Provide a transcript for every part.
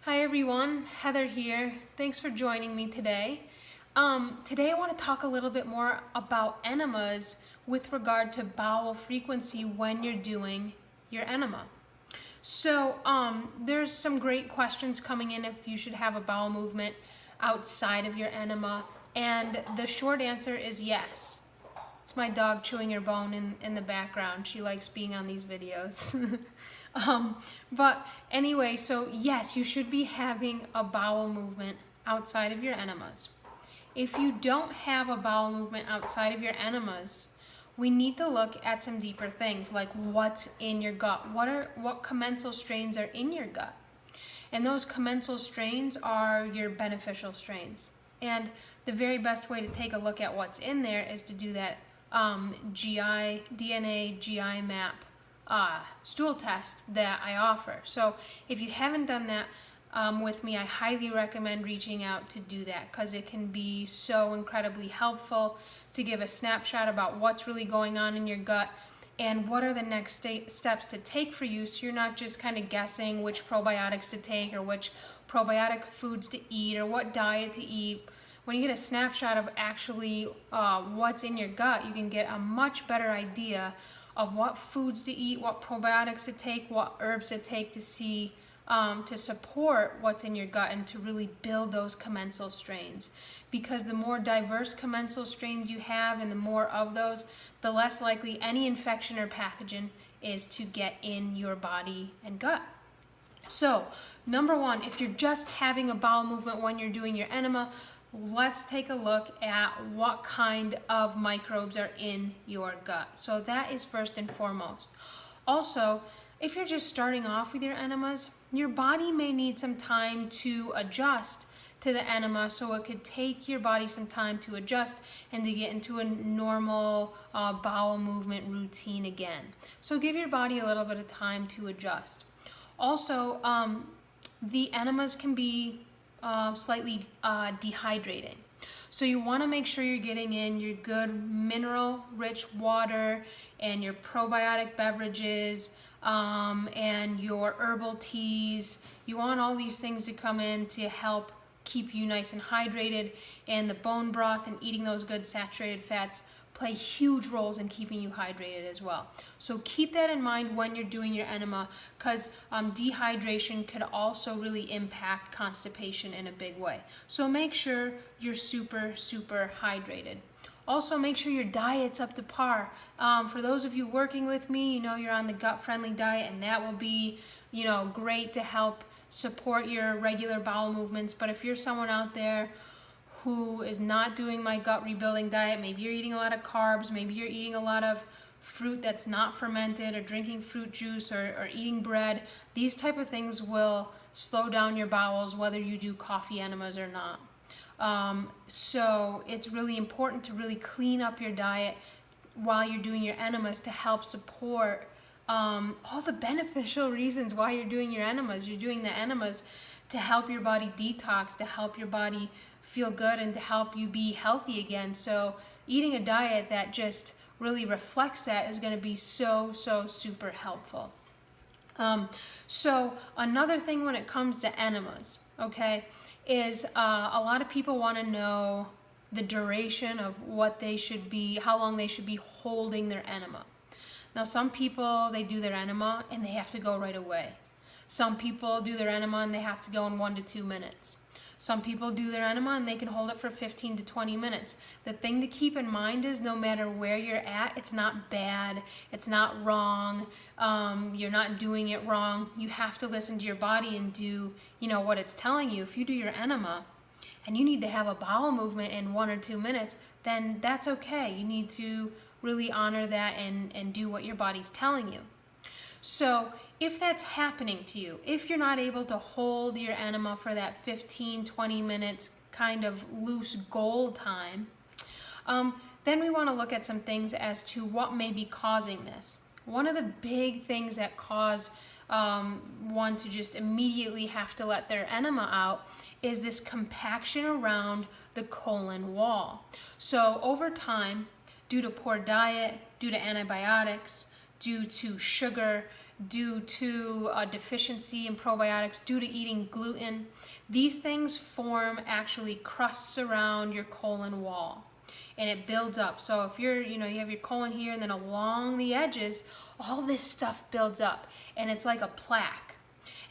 Hi everyone, Heather here. Thanks for joining me today. Today I want to talk a little bit more about enemas with regard to bowel frequency when you're doing your enema. So there's some great questions coming in if you should have a bowel movement outside of your enema, and the short answer is yes. It's my dog chewing her bone in the background. She likes being on these videos. But anyway, so yes, you should be having a bowel movement outside of your enemas. If you don't have a bowel movement outside of your enemas, we need to look at some deeper things like what's in your gut. What commensal strains are in your gut? And those commensal strains are your beneficial strains. And the very best way to take a look at what's in there is to do that DNA GI map stool test that I offer. So if you haven't done that with me, I highly recommend reaching out to do that because it can be so incredibly helpful to give a snapshot about what's really going on in your gut and what are the next steps to take for you, so you're not just kind of guessing which probiotics to take or which probiotic foods to eat or what diet to eat. When you get a snapshot of actually what's in your gut, you can get a much better idea of what foods to eat, what probiotics to take, what herbs to take to see to support what's in your gut and to really build those commensal strains. Because the more diverse commensal strains you have and the more of those, the less likely any infection or pathogen is to get in your body and gut. So, number one, if you're just having a bowel movement when you're doing your enema, let's take a look at what kind of microbes are in your gut. So that is first and foremost. Also, if you're just starting off with your enemas, your body may need some time to adjust to the enema, so it could take your body some time to adjust and to get into a normal bowel movement routine again. So give your body a little bit of time to adjust. Also, the enemas can be slightly dehydrating. So you want to make sure you're getting in your good mineral-rich water and your probiotic beverages and your herbal teas. You want all these things to come in to help keep you nice and hydrated, and the bone broth and eating those good saturated fats play huge roles in keeping you hydrated as well. So keep that in mind when you're doing your enema, because dehydration could also really impact constipation in a big way. So make sure you're super hydrated. Also, make sure your diet's up to par. For those of you working with me, you know you're on the gut-friendly diet, and that will be, great to help support your regular bowel movements. But if you're someone out there who is not doing my gut rebuilding diet, maybe you're eating a lot of carbs, maybe you're eating a lot of fruit that's not fermented, or drinking fruit juice, or eating bread, these type of things will slow down your bowels whether you do coffee enemas or not. So it's really important to really clean up your diet while you're doing your enemas to help support all the beneficial reasons why you're doing your enemas. You're doing the enemas to help your body detox, to help your body feel good, and to help you be healthy again. So eating a diet that just really reflects that is going to be so super helpful. So another thing when it comes to enemas, okay, is a lot of people want to know the duration of what they should be, how long they should be holding their enema. Now, some people, they do their enema and they have to go right away. Some people do their enema and they have to go in 1 to 2 minutes. Some people do their enema and they can hold it for 15 to 20 minutes. The thing to keep in mind is no matter where you're at, it's not bad, it's not wrong, you're not doing it wrong. You have to listen to your body and do, what it's telling you. If you do your enema and you need to have a bowel movement in 1 or 2 minutes, then that's okay. You need to really honor that and do what your body's telling you. So if that's happening to you, if you're not able to hold your enema for that 15-20 minutes kind of loose goal time, then we want to look at some things as to what may be causing this. One of the big things that cause one to just immediately have to let their enema out is this compaction around the colon wall. So over time, due to poor diet, due to antibiotics, due to sugar, due to a deficiency in probiotics, due to eating gluten. These things form actually crusts around your colon wall, and it builds up. So if you're, you have your colon here, and then along the edges, all this stuff builds up, and it's like a plaque.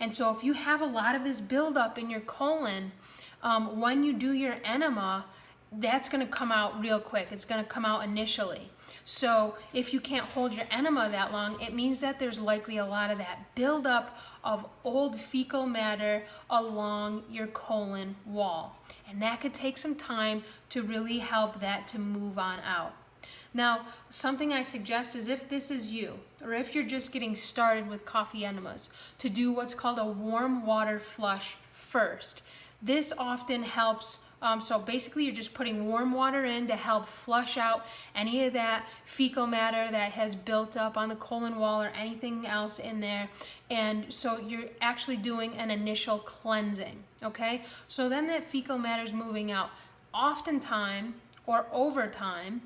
And so if you have a lot of this buildup in your colon, when you do your enema, that's going to come out real quick. It's going to come out initially. So if you can't hold your enema that long, it means that there's likely a lot of that buildup of old fecal matter along your colon wall. And that could take some time to really help that to move on out. Now, something I suggest is, if this is you, or if you're just getting started with coffee enemas, to do what's called a warm water flush first. This often helps. So basically you're just putting warm water in to help flush out any of that fecal matter that has built up on the colon wall or anything else in there. And so you're actually doing an initial cleansing, okay? So then that fecal matter is moving out. Oftentimes, or over time,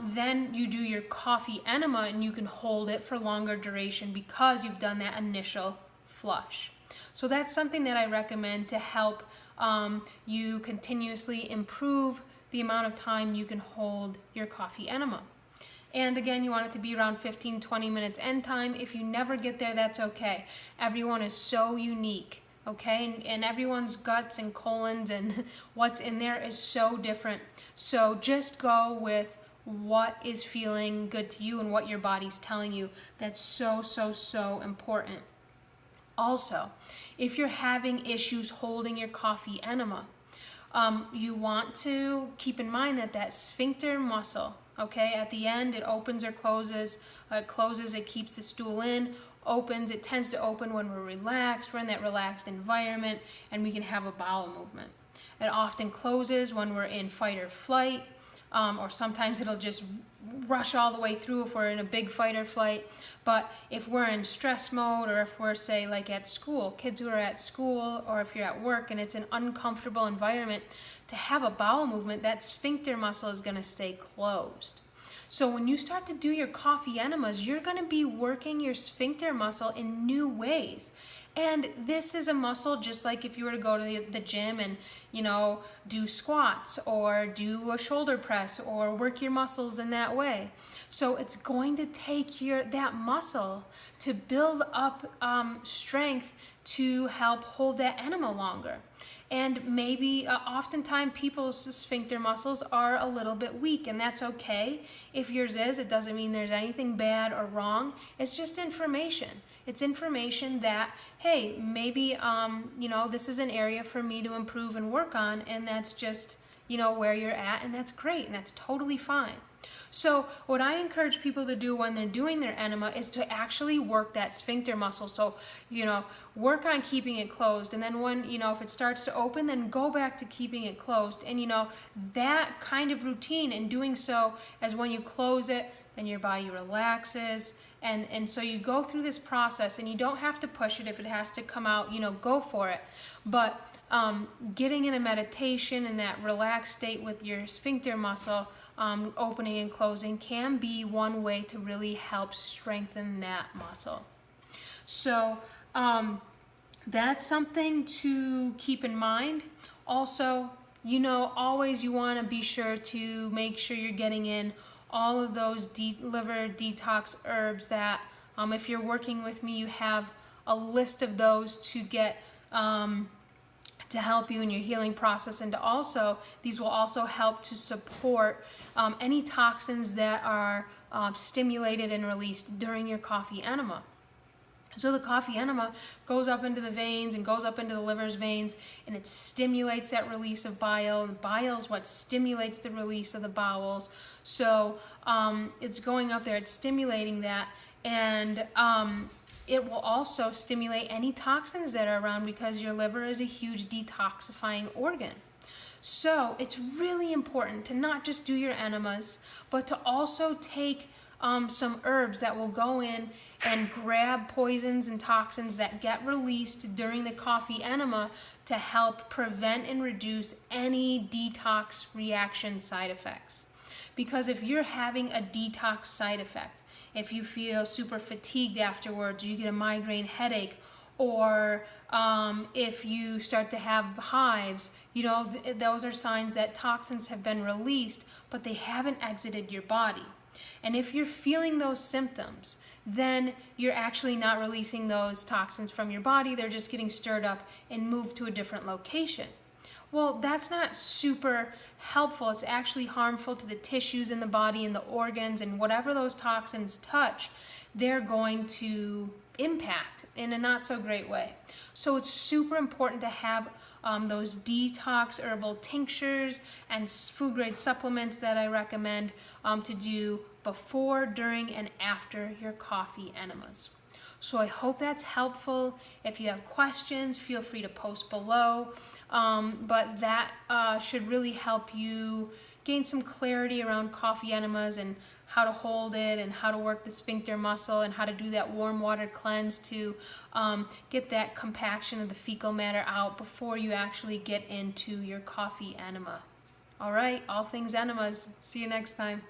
then you do your coffee enema, and you can hold it for longer duration because you've done that initial flush. So that's something that I recommend to help you continuously improve the amount of time you can hold your coffee enema. And again, you want it to be around 15-20 minutes end time. If you never get there, that's okay. Everyone is so unique, okay? And everyone's guts and colons and what's in there is so different. So just go with what is feeling good to you and what your body's telling you. That's so, so, so important. Also, if you're having issues holding your coffee enema, you want to keep in mind that sphincter muscle, okay, at the end, it opens or closes. It closes, it keeps the stool in. Opens, it tends to open when we're relaxed. We're in that relaxed environment, and we can have a bowel movement. It often closes when we're in fight or flight, or sometimes it'll just rush all the way through if we're in a big fight or flight. But if we're in stress mode, or if we're, say, like at school, kids who are at school, or if you're at work and it's an uncomfortable environment, to have a bowel movement, that sphincter muscle is going to stay closed. So when you start to do your coffee enemas, you're going to be working your sphincter muscle in new ways. And this is a muscle just like if you were to go to the gym and, do squats or do a shoulder press or work your muscles in that way. So it's going to take that muscle to build up strength to help hold that enema longer. And maybe oftentimes people's sphincter muscles are a little bit weak, and that's okay. If yours is, it doesn't mean there's anything bad or wrong. It's just information. It's information that, hey, maybe, this is an area for me to improve and work on, and that's just, where you're at, and that's great, and that's totally fine. So what I encourage people to do when they're doing their enema is to actually work that sphincter muscle. So, work on keeping it closed. And then when, if it starts to open, then go back to keeping it closed. And, that kind of routine in doing so, as when you close it, then your body relaxes. And so you go through this process, and you don't have to push it. If it has to come out, go for it. But getting in a meditation in that relaxed state with your sphincter muscle opening and closing can be one way to really help strengthen that muscle. So that's something to keep in mind. Also, always you want to be sure to make sure you're getting in all of those liver detox herbs that if you're working with me, you have a list of those to get to help you in your healing process, and these will also help to support any toxins that are stimulated and released during your coffee enema. So the coffee enema goes up into the veins and goes up into the liver's veins, and it stimulates that release of bile. And bile is what stimulates the release of the bowels. So it's going up there, it's stimulating that, and it will also stimulate any toxins that are around, because your liver is a huge detoxifying organ. So it's really important to not just do your enemas, but to also take some herbs that will go in and grab poisons and toxins that get released during the coffee enema to help prevent and reduce any detox reaction side effects. Because if you're having a detox side effect, if you feel super fatigued afterwards, or you get a migraine headache, or if you start to have hives, you know, those are signs that toxins have been released, but they haven't exited your body. And if you're feeling those symptoms, then you're actually not releasing those toxins from your body. They're just getting stirred up and moved to a different location. Well, that's not super helpful. It's actually harmful to the tissues in the body and the organs, and whatever those toxins touch, they're going to impact in a not so great way. So it's super important to have those detox herbal tinctures and food grade supplements that I recommend to do before, during, and after your coffee enemas. So I hope that's helpful. If you have questions, feel free to post below. But that should really help you gain some clarity around coffee enemas and how to hold it and how to work the sphincter muscle and how to do that warm water cleanse to get that compaction of the fecal matter out before you actually get into your coffee enema. All right, all things enemas. See you next time.